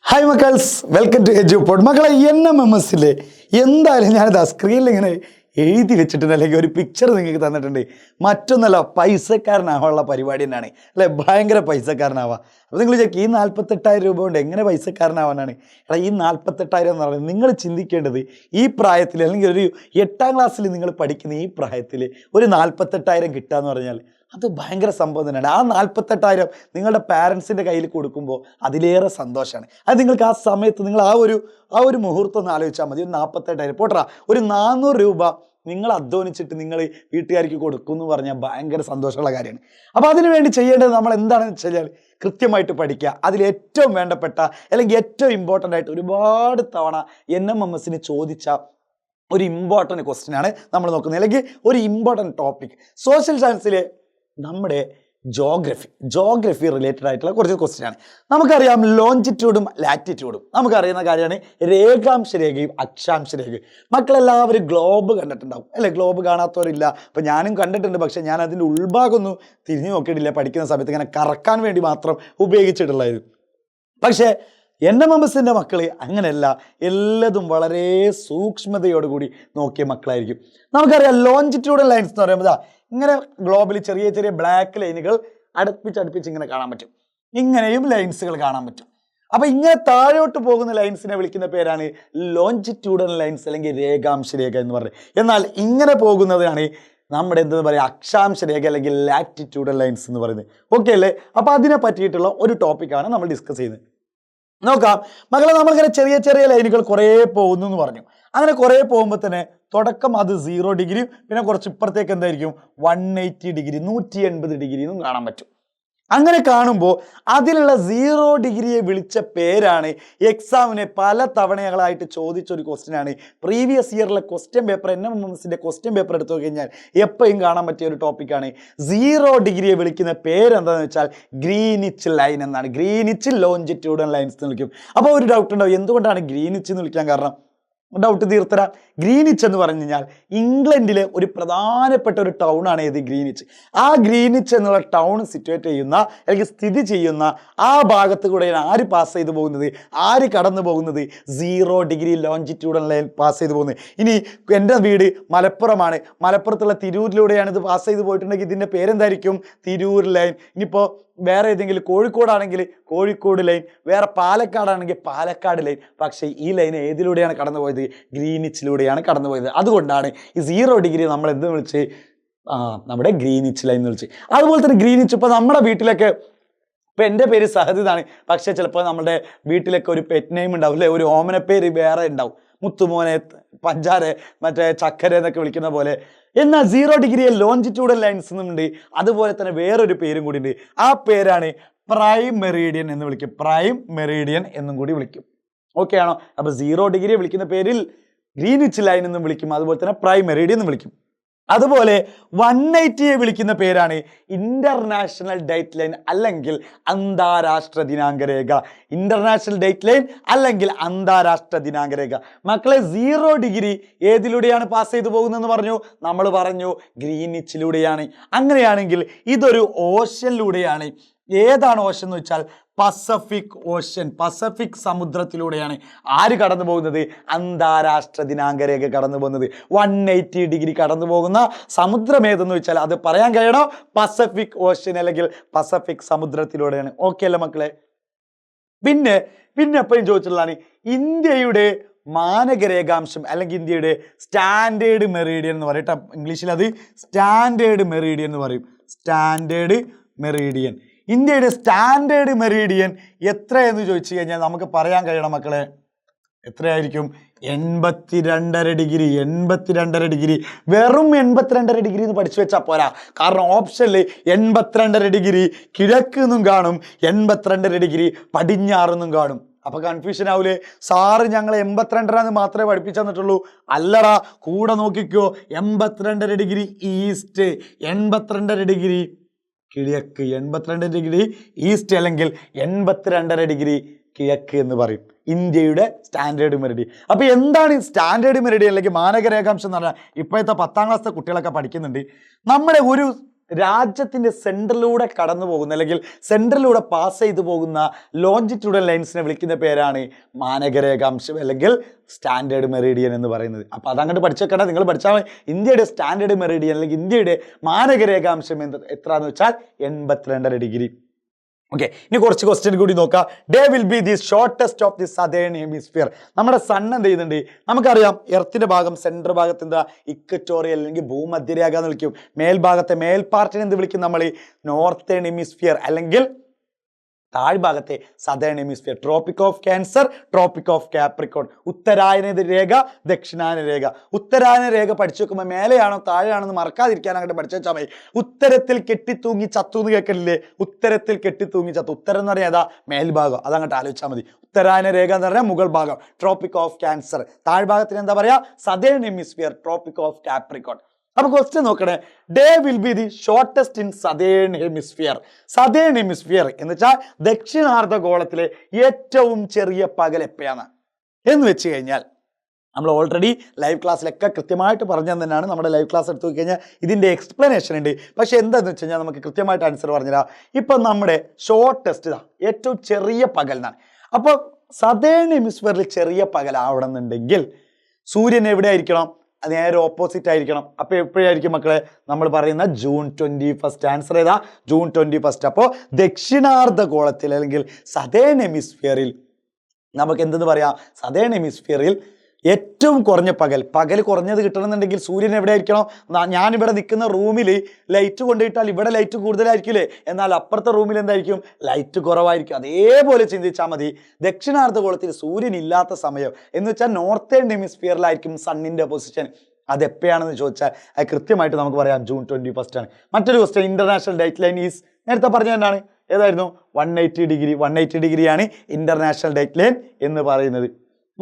Hi മക്കൾസ്, welcome to Edupod. മക്കളെ, NMMS എന്തായാലും ഞാനിത് സ്ക്രീനിൽ ഇങ്ങനെ എഴുതി വെച്ചിട്ടുണ്ട്, അല്ലെങ്കിൽ ഒരു പിക്ചർ നിങ്ങൾക്ക് തന്നിട്ടുണ്ട്. മറ്റൊന്നല്ല, പൈസക്കാരനാവാനുള്ള പരിപാടി തന്നെയാണ് അല്ലേ? ഭയങ്കര പൈസക്കാരനാവാം. അപ്പോൾ നിങ്ങൾ ചോദിക്കും, ഈ 48,000 രൂപ കൊണ്ട് എങ്ങനെ പൈസക്കാരനാവാനാണ്? എടാ, ഈ 48,000 എന്ന് പറയുന്നത് നിങ്ങൾ ചിന്തിക്കേണ്ടത് ഈ പ്രായത്തിൽ, അല്ലെങ്കിൽ ഒരു 8ാം ക്ലാസ്സിൽ നിങ്ങൾ പഠിക്കുന്ന ഈ പ്രായത്തിൽ ഒരു 48,000 കിട്ടുക എന്ന് പറഞ്ഞാൽ അത് ഭയങ്കര സംഭവം തന്നെയാണ്. ആ 48,000 നിങ്ങളുടെ പാരൻസിൻ്റെ കയ്യിൽ കൊടുക്കുമ്പോൾ അതിലേറെ സന്തോഷമാണ്. അത് നിങ്ങൾക്ക് ആ സമയത്ത് നിങ്ങൾ ആ ഒരു മുഹൂർത്തം ഒന്ന് ആലോചിച്ചാൽ മതി. ഒരു 48,000 പോട്ടെ, ഒരു 400 രൂപ നിങ്ങൾ അധ്വാനിച്ചിട്ട് നിങ്ങൾ വീട്ടുകാർക്ക് കൊടുക്കും എന്ന് പറഞ്ഞാൽ ഭയങ്കര സന്തോഷമുള്ള കാര്യമാണ്. അപ്പോൾ അതിനു വേണ്ടി ചെയ്യേണ്ടത് നമ്മൾ എന്താണെന്ന് വെച്ച് കഴിഞ്ഞാൽ കൃത്യമായിട്ട് പഠിക്കുക. അതിലേറ്റവും വേണ്ടപ്പെട്ട, അല്ലെങ്കിൽ ഏറ്റവും ഇമ്പോർട്ടൻ്റ് ആയിട്ട് ഒരുപാട് തവണ NMMS ചോദിച്ച ഒരു ഇമ്പോർട്ടൻ്റ് ക്വസ്റ്റ്യനാണ് നമ്മൾ നോക്കുന്നത്, അല്ലെങ്കിൽ ഒരു ഇമ്പോർട്ടൻ്റ് ടോപ്പിക്. സോഷ്യൽ സയൻസിലെ നമ്മുടെ ജോഗ്രഫി റിലേറ്റഡ് ആയിട്ടുള്ള കുറച്ച് ക്വസ്റ്റ്യനാണ്. നമുക്കറിയാം, ലോഞ്ചിറ്റ്യൂഡും ലാറ്റിറ്റ്യൂഡും നമുക്കറിയുന്ന കാര്യമാണ്. രേഖാംശ രേഖയും അക്ഷാംശ രേഖയും. മക്കളെല്ലാവരും ഗ്ലോബ് കണ്ടിട്ടുണ്ടാവും അല്ലേ? ഗ്ലോബ് കാണാത്തവരില്ല. അപ്പം ഞാനും കണ്ടിട്ടുണ്ട്, പക്ഷേ ഞാൻ അതിൻ്റെ ഉൾഭാഗം ഒന്നും തിരിഞ്ഞു നോക്കിയിട്ടില്ല. പഠിക്കുന്ന സമയത്ത് ഇങ്ങനെ കറക്കാൻ വേണ്ടി മാത്രം ഉപയോഗിച്ചിട്ടുള്ളത്. പക്ഷേ NMMS മക്കൾ അങ്ങനെയല്ല, എല്ലതും വളരെ സൂക്ഷ്മതയോടുകൂടി നോക്കിയ മക്കളായിരിക്കും. നമുക്കറിയാം, ലോഞ്ചിറ്റ്യൂഡൽ ലൈൻസ് എന്ന് പറയുമ്പോൾ ഇങ്ങനെ ഗ്ലോബിൽ ചെറിയ ചെറിയ ബ്ലാക്ക് ലൈനുകൾ അടുപ്പിച്ച് ഇങ്ങനെ കാണാൻ പറ്റും. ഇങ്ങനെയും ലൈൻസുകൾ കാണാൻ പറ്റും. അപ്പോൾ ഇങ്ങനെ താഴോട്ട് പോകുന്ന ലൈൻസിനെ വിളിക്കുന്ന പേരാണ് ലോഞ്ചിറ്റ്യൂഡൽ ലൈൻസ്, അല്ലെങ്കിൽ രേഖാംശ രേഖ എന്ന് പറയുന്നത്. എന്നാൽ ഇങ്ങനെ പോകുന്നതാണ് നമ്മുടെ എന്തെന്ന് പറയുക, അക്ഷാംശ രേഖ, അല്ലെങ്കിൽ ലാറ്റിറ്റ്യൂഡൽ ലൈൻസ് എന്ന് പറയുന്നത്. ഓക്കെ അല്ലേ? അപ്പോൾ അതിനെ പറ്റിയിട്ടുള്ള ഒരു ടോപ്പിക്കാണ് നമ്മൾ ഡിസ്കസ് ചെയ്യുന്നത്. നോക്കാം മക്കളെ, നമ്മളിങ്ങനെ ചെറിയ ചെറിയ ലൈനുകൾ കുറേ പോകുന്നു എന്ന് പറഞ്ഞു. അങ്ങനെ കുറേ പോകുമ്പോൾ തന്നെ തുടക്കം അത് 0 ഡിഗ്രി, പിന്നെ കുറച്ച് ഇപ്പുറത്തേക്ക് എന്തായിരിക്കും 180 ഡിഗ്രി, 180 ഡിഗ്രി എന്നും കാണാൻ പറ്റും. അങ്ങനെ കാണുമ്പോൾ അതിലുള്ള 0 ഡിഗ്രിയെ വിളിച്ച പേരാണ്, എക്സാമിനെ പല തവണകളായിട്ട് ചോദിച്ചൊരു ക്വസ്റ്റ്യനാണ്. പ്രീവിയസ് ഇയറിലെ question paper, NMMS question paper എടുത്തു കഴിഞ്ഞാൽ എപ്പോഴും കാണാൻ പറ്റിയ ഒരു ടോപ്പിക്കാണ്. 0 ഡിഗ്രിയെ വിളിക്കുന്ന പേരെന്താണെന്ന് വെച്ചാൽ ഗ്രീനിച്ച് ലൈൻ എന്നാണ്. ഗ്രീനിച്ച് ലോഞ്ചിറ്റ്യൂഡൽ ലൈൻസ് എന്ന് വിളിക്കും. അപ്പോൾ ഒരു ഡൗട്ട് ഉണ്ടാവും, എന്തുകൊണ്ടാണ് ഗ്രീനിച്ച് എന്ന് വിളിക്കാൻ കാരണം? ഡൗട്ട് തീർത്തരാം. ഗ്രീനിച്ച് എന്ന് പറഞ്ഞു കഴിഞ്ഞാൽ ഇംഗ്ലണ്ടിലെ ഒരു പ്രധാനപ്പെട്ട ഒരു ടൗൺ ആണ് ഏത്? ഗ്രീനിച്ച്. ആ ഗ്രീനിച്ച് എന്നുള്ള ടൗൺ സിറ്റുവേറ്റ് ചെയ്യുന്ന, അല്ലെങ്കിൽ സ്ഥിതി ചെയ്യുന്ന ആ ഭാഗത്ത് കൂടെയാണ് ആര് പാസ് ചെയ്ത് പോകുന്നത്, ആര് കടന്നു പോകുന്നത്? 0 ഡിഗ്രി ലോഞ്ചിറ്റ്യൂഡൽ ലൈൻ പാസ് ചെയ്ത് പോകുന്നത്. ഇനി എൻ്റെ വീട് മലപ്പുറമാണ്, മലപ്പുറത്തുള്ള തിരൂരിലൂടെയാണ് ഇത് പാസ് ചെയ്ത് പോയിട്ടുണ്ടെങ്കിൽ ഇതിൻ്റെ പേരെന്തായിരിക്കും? തിരൂർ ലൈൻ. ഇനിയിപ്പോൾ വേറെ ഏതെങ്കിലും കോഴിക്കോടാണെങ്കിൽ കോഴിക്കോട് ലൈൻ, വേറെ പാലക്കാടാണെങ്കിൽ പാലക്കാട് ലൈൻ. പക്ഷേ ഈ ലൈൻ ഏതിലൂടെയാണ് കടന്നു പോയത്? ഗ്രീനിച്ചിലൂടെയാണ് കടന്നു പോയത്. അതുകൊണ്ടാണ് ഈ 0 ഡിഗ്രി നമ്മൾ എന്ത് വിളിച്ച്, നമ്മുടെ ഗ്രീനിച്ച് ലൈൻ എന്ന് വിളിച്ച്. അതുപോലെ തന്നെ ഗ്രീനിച്ച്, ഇപ്പോൾ നമ്മുടെ വീട്ടിലൊക്കെ, ഇപ്പം എൻ്റെ പേര് സഹദിതാണ്, പക്ഷേ ചിലപ്പോൾ നമ്മുടെ വീട്ടിലൊക്കെ ഒരു പെറ്റ് നെയിം ഉണ്ടാവും അല്ലേ? ഒരു ഓമന പേര് വേറെ ഉണ്ടാവും, മുത്തുമോനെ, പഞ്ചാര, മറ്റേ ചക്കര എന്നൊക്കെ വിളിക്കുന്ന പോലെ. എന്നാൽ 0 ഡിഗ്രിയെ ലോഞ്ചിറ്റ്യൂഡൽ ലൈൻസ് എന്നുണ്ട്. അതുപോലെ തന്നെ വേറൊരു പേരും കൂടി ഉണ്ട്. ആ പേരാണ് പ്രൈം മെറീഡിയൻ എന്ന് വിളിക്കും. പ്രൈം മെറീഡിയൻ എന്നും കൂടി വിളിക്കും. ഓക്കെ ആണോ? അപ്പോൾ 0 ഡിഗ്രിയെ വിളിക്കുന്ന പേരിൽ ഗ്രീനിച്ച് ലൈൻ എന്നും വിളിക്കും, അതുപോലെ തന്നെ പ്രൈം മെറീഡിയൻ എന്നും വിളിക്കും. അതുപോലെ 180യെ വിളിക്കുന്ന പേരാണ് ഇന്റർനാഷണൽ ഡേറ്റ് ലൈൻ, അല്ലെങ്കിൽ അന്താരാഷ്ട്ര ദിനാങ്ക രേഖ. ഇന്റർനാഷണൽ ഡേറ്റ് ലൈൻ അല്ലെങ്കിൽ അന്താരാഷ്ട്ര ദിനാങ്ക രേഖ. മക്കളെ, 0 ഡിഗ്രി ഏതിലൂടെയാണ് പാസ് ചെയ്തു പോകുന്നതെന്ന് പറഞ്ഞു? നമ്മൾ പറഞ്ഞു ഗ്രീനിച്ചിലൂടെയാണ്. അങ്ങനെയാണെങ്കിൽ ഇതൊരു ഓഷനിലൂടെയാണ്. ഏതാണ് ഓഷൻ എന്ന് വെച്ചാൽ പസഫിക് ഓഷൻ, പസഫിക് സമുദ്രത്തിലൂടെയാണ് ആര് കടന്നു പോകുന്നത്? അന്താരാഷ്ട്ര ദിനാങ്ക രേഖ കടന്നു പോകുന്നത്. 180 ഡിഗ്രി കടന്നു പോകുന്ന സമുദ്രം ഏതെന്ന് വെച്ചാൽ അത് പറയാൻ കഴിയണോ? പസഫിക് ഓഷൻ, അല്ലെങ്കിൽ പസഫിക് സമുദ്രത്തിലൂടെയാണ്. ഓക്കെ അല്ലേ മക്കളെ? പിന്നെ എപ്പോഴും ചോദിച്ചിട്ടുള്ളതാണ് ഇന്ത്യയുടെ മാനക രേഖാംശം, അല്ലെങ്കിൽ ഇന്ത്യയുടെ സ്റ്റാൻഡേർഡ് മെറീഡിയൻ എന്ന് പറയും കേട്ടോ. ഇംഗ്ലീഷിൽ അത് സ്റ്റാൻഡേർഡ് മെറീഡിയൻ എന്ന് പറയും. സ്റ്റാൻഡേർഡ് മെറീഡിയൻ, ഇന്ത്യയുടെ സ്റ്റാൻഡേർഡ് മെറീഡിയൻ എത്രയെന്ന് ചോദിച്ചു കഴിഞ്ഞാൽ നമുക്ക് പറയാൻ കഴിയണം മക്കളെ. എത്രയായിരിക്കും? 82.5 ഡിഗ്രി. 82.5 ഡിഗ്രി. വെറും 82.5 ഡിഗ്രി എന്ന് പഠിച്ചു വെച്ചാൽ പോരാ. കാരണം ഓപ്ഷനിൽ 82.5 ഡിഗ്രി കിഴക്ക് എന്നും കാണും, 82.5 ഡിഗ്രി പടിഞ്ഞാറെന്നും കാണും. അപ്പോൾ കൺഫ്യൂഷൻ ആവൂലേ? സാറ് ഞങ്ങൾ 82 മാത്രമേ പഠിപ്പിച്ചു തന്നിട്ടുള്ളൂ. അല്ലടാ, കൂടെ നോക്കിക്കോ. 82.5 ഡിഗ്രി ഈസ്റ്റ്, 82.5 ഡിഗ്രി കിഴക്ക്, 82 ഡിഗ്രി ഈസ്റ്റ്, അല്ലെങ്കിൽ 82.5 ഡിഗ്രി കിഴക്ക് എന്ന് പറയും ഇന്ത്യയുടെ സ്റ്റാൻഡേർഡ് മെറിഡിയൻ. അപ്പോൾ എന്താണ് സ്റ്റാൻഡേർഡ് മെറിഡിയൻ, അല്ലെങ്കിൽ മാനക രേഖാംശം എന്ന് പറഞ്ഞാൽ? ഇപ്പോഴത്തെ 10ാം ക്ലാസ്സിലെ കുട്ടികളൊക്കെ പഠിക്കുന്നുണ്ട്. നമ്മുടെ ഒരു രാജ്യത്തിന്റെ സെൻട്രലിലൂടെ കടന്നു പോകുന്ന അല്ലെങ്കിൽ സെൻട്രലിലൂടെ പാസ് ചെയ്തു പോകുന്ന ലോഞ്ചിറ്റ്യൂഡൽ ലൈൻസിനെ വിളിക്കുന്ന പേരാണ് മാനകരേഖാംശം അല്ലെങ്കിൽ സ്റ്റാൻഡേർഡ് മെറിഡിയൻ എന്ന് പറയുന്നത്. അപ്പോൾ അതങ്ങോട്ട് പഠിച്ചേക്കണ്ട, നിങ്ങൾ പഠിച്ചാൽ ഇന്ത്യയുടെ സ്റ്റാൻഡേർഡ് മെറിഡിയൻ അല്ലെങ്കിൽ ഇന്ത്യയുടെ മാനകരേഖാംശം എത്രയാണെന്ന് വെച്ചാൽ 82.5 ഡിഗ്രി. ഓക്കെ, ഇനി കുറച്ച് ക്വസ്റ്റ്യൻ കൂടി നോക്കാം. Day will be the shortest of the southern hemisphere. നമ്മുടെ സൺ എന്ത് ചെയ്യുന്നുണ്ട്? നമുക്കറിയാം എർത്തിന്റെ ഭാഗം സെൻട്രൽ ഭാഗത്ത് എന്താ ഇക്വറ്റോറിയൽ അല്ലെങ്കിൽ ഭൂമധ്യരേഖ എന്ന് വിളിക്കും. മേൽഭാഗത്തെ മേൽപാർട്ടിനെ എന്ത് വിളിക്കും നമ്മൾ? നോർത്തേൺ ഹെമിസ്ഫിയർ അല്ലെങ്കിൽ താഴ്ഭാഗത്തെ southern hemisphere. Tropic of cancer, tropic of capricorn. ഉത്തരായന രേഖ, ദക്ഷിണായന രേഖ. ഉത്തരായന രേഖ പഠിച്ചു വെക്കുമ്പോൾ മേലെയാണോ താഴെയാണോ എന്ന് മറക്കാതിരിക്കാൻ അങ്ങോട്ട് പഠിച്ചു വെച്ചാൽ മതി. ഉത്തരത്തിൽ കെട്ടിത്തൂങ്ങി ചത്തു എന്ന് കേൾക്കലില്ലേ? ഉത്തരത്തിൽ കെട്ടിത്തൂങ്ങി ചത്തു. ഉത്തരം എന്ന് പറഞ്ഞാൽ ഏതാ? മേൽഭാഗം. അതങ്ങോട്ട് ആലോചിച്ചാൽ മതി. ഉത്തരായന രേഖ എന്ന് പറഞ്ഞാൽ മുകൾ ഭാഗം, ട്രോപ്പിക് ഓഫ് ക്യാൻസർ. താഴ്ഭാഗത്തിന് എന്താ പറയാ? Southern hemisphere, tropic of Capricorn. അപ്പൊ ക്വസ്റ്റ്യൻ നോക്കണേ. Day will be the shortest in southern hemisphere. Southern hemisphere എന്ന് വെച്ചാൽ ദക്ഷിണാർദ്ധഗോളത്തിലെ ഏറ്റവും ചെറിയ പകൽ എപ്പോഴാണ് എന്ന് വെച്ച് കഴിഞ്ഞാൽ നമ്മൾ ഓൾറെഡി ലൈവ് ക്ലാസ്സിലൊക്കെ കൃത്യമായിട്ട് പറഞ്ഞു തന്നെയാണ്. നമ്മുടെ ലൈവ് ക്ലാസ് എടുത്തു കഴിഞ്ഞാൽ ഇതിൻ്റെ എക്സ്പ്ലനേഷൻ ഉണ്ട്. പക്ഷെ എന്താണെന്ന് വെച്ച് കഴിഞ്ഞാൽ നമുക്ക് കൃത്യമായിട്ട് ആൻസർ പറഞ്ഞുതരാം. ഇപ്പം നമ്മുടെ ഷോർട്ടസ്റ്റ് ഇതാ ഏറ്റവും ചെറിയ പകൽ എന്നാണ്. അപ്പോൾ സദേൺ ഹെമിസ്ഫിയറിൽ ചെറിയ പകൽ ആവണമെന്നുണ്ടെങ്കിൽ സൂര്യൻ എവിടെ ആയിരിക്കണം? നേരെ ഓപ്പോസിറ്റ് ആയിരിക്കണം. അപ്പോൾ എപ്പോഴായിരിക്കും മക്കളെ? നമ്മൾ പറയുന്ന ജൂൺ 21. ആൻസർ ഏതാ? ജൂൺ 21. അപ്പോൾ ദക്ഷിണാർദ്ധഗോളത്തിൽ അല്ലെങ്കിൽ സദേൺ ഹെമിസ്ഫിയറിൽ നമുക്ക് എന്തെന്ന് പറയാം? സദേൺ ഹെമിസ്ഫിയറിൽ ഏറ്റവും കുറഞ്ഞ പകൽ കുറഞ്ഞത് കിട്ടണമെന്നുണ്ടെങ്കിൽ സൂര്യൻ എവിടെ ആയിരിക്കണം? ഞാനിവിടെ നിൽക്കുന്ന റൂമിൽ ലൈറ്റ് കൊണ്ടുപോയിട്ടാൽ ഇവിടെ ലൈറ്റ് കൂടുതലായിരിക്കില്ലേ? എന്നാൽ അപ്പുറത്തെ റൂമിൽ എന്തായിരിക്കും? ലൈറ്റ് കുറവായിരിക്കും. അതേപോലെ ചിന്തിച്ചാൽ മതി. ദക്ഷിണാർദ്ധഗോളത്തിൽ സൂര്യൻ ഇല്ലാത്ത സമയം എന്ന് വെച്ചാൽ നോർത്തേൺ ഹെമിസ്ഫിയറിലായിരിക്കും സണ്ണിൻ്റെ പൊസിഷൻ. അതെപ്പോഴാണെന്ന് ചോദിച്ചാൽ അത് കൃത്യമായിട്ട് നമുക്ക് പറയാം ജൂൺ 21 ആണ്. മറ്റൊരു question, international date line is നേരത്തെ പറഞ്ഞ തന്നെയാണ്. ഏതായിരുന്നു? 180 ഡിഗ്രി. 180 ഡിഗ്രിയാണ് ഇന്റർനാഷണൽ ഡേറ്റ് ലൈൻ എന്ന് പറയുന്നത്.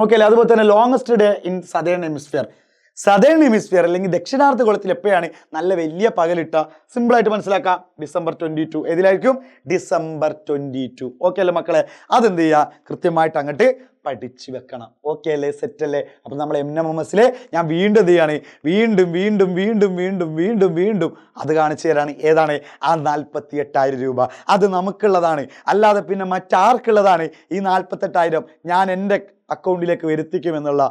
ഓക്കെ അല്ലേ? അതുപോലെ തന്നെ longest day in southern hemisphere. Southern hemisphere അല്ലെങ്കിൽ ദക്ഷിണാർദ്ധഗോളത്തിൽ എപ്പോഴാണ് നല്ല വലിയ പകലിട്ട? സിമ്പിളായിട്ട് മനസ്സിലാക്കാം. December 22. ഏതിലായിരിക്കും? December 22. ഓക്കെ അല്ലേ മക്കളെ? അതെന്ത് ചെയ്യുക? കൃത്യമായിട്ട് അങ്ങോട്ട് പഠിച്ചു വെക്കണം. ഓക്കെ അല്ലേ? സെറ്റ് അല്ലേ? അപ്പം നമ്മൾ MNMMSലെ ഞാൻ വീണ്ടും എന്ത് ചെയ്യാണ്? വീണ്ടും അത് കാണിച്ചു തരാണ്. ഏതാണ്? ആ 48,000 രൂപ. അത് നമുക്കുള്ളതാണ്, അല്ലാതെ പിന്നെ മറ്റാർക്കുള്ളതാണ്? ഈ 48,000 ഞാൻ എൻ്റെ അക്കൗണ്ടിലേക്ക് വരുത്തിക്കുമെന്നുള്ള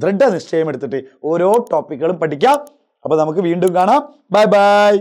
ദൃഢനിശ്ചയം എടുത്തിട്ട് ഓരോ ടോപ്പിക്കുകളും പഠിക്കാം. അപ്പോൾ നമുക്ക് വീണ്ടും കാണാം. Bye bye.